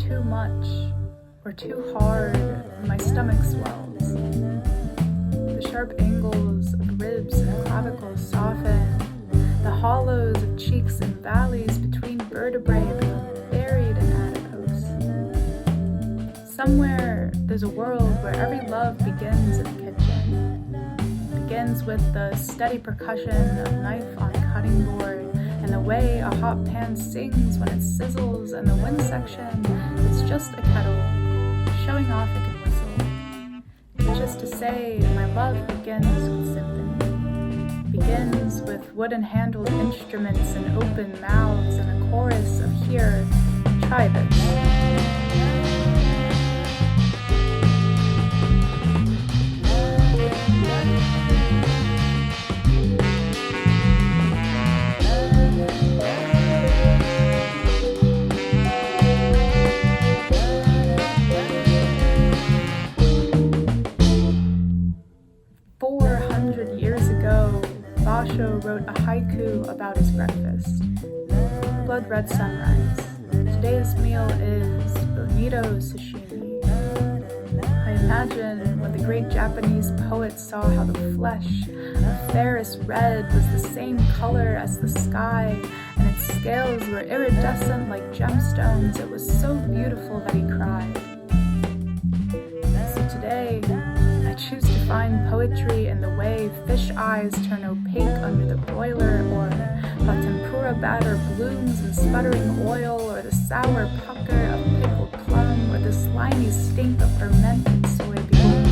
too much or too hard, my stomach swells. The sharp angles of ribs and clavicles soften. The hollows of cheeks and valleys between vertebrae become buried in adipose. Somewhere there's a world where every love begins in the kitchen. Begins with the steady percussion of knife on cutting board and the way a hot pan sings when it sizzles, and the wind section is just a kettle showing off it can whistle. Which is to say, my love begins with symphony. Begins with wooden-handled instruments and open mouths and a chorus of here, try this. 400 years ago, Basho wrote a haiku about his breakfast. Blood red sunrise. Today's meal is bonito sashimi. I imagine when the great Japanese poet saw how the flesh of fairest red was the same color as the sky, and its scales were iridescent like gemstones, it was so beautiful that he cried. So today, I choose to find poetry in the way fish eyes turn opaque under the broiler, or how tempura batter blooms in sputtering oil, or the sour pucker of pickled plum, or the slimy stink of fermented soybeans.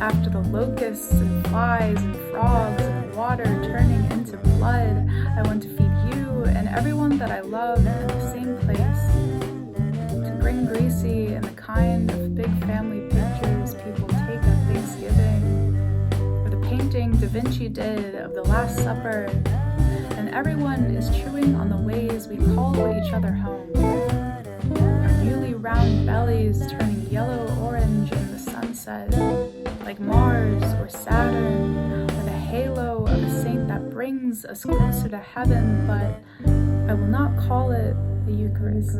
After the locusts and flies and frogs and water turning into blood, I want to feed you and everyone that I love in the same place. To bring greasy and the kind of big family pictures people take at Thanksgiving, or the painting Da Vinci did of the Last Supper, and everyone is chewing on the ways we call each other home. Our newly round bellies turning yellow-orange in the sunset, like Mars or Saturn, or the halo of a saint that brings us closer to heaven, but I will not call it the Eucharist.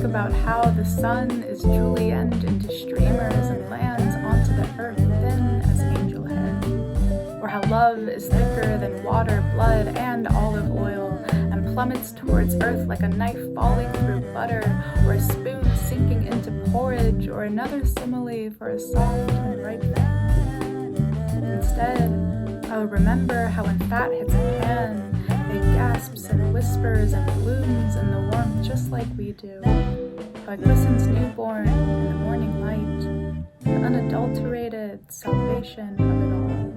About how the sun is julienned into streamers and lands onto the earth thin as angel hair, or how love is thicker than water, blood, and olive oil, and plummets towards earth like a knife falling through butter, or a spoon sinking into porridge, or another simile for a soft and ripe thing. Instead, I will remember how when fat hits a pan, it gasps and whispers and blooms in the warmth just like we do. How it glistens newborn in the morning light, the unadulterated salvation of it all.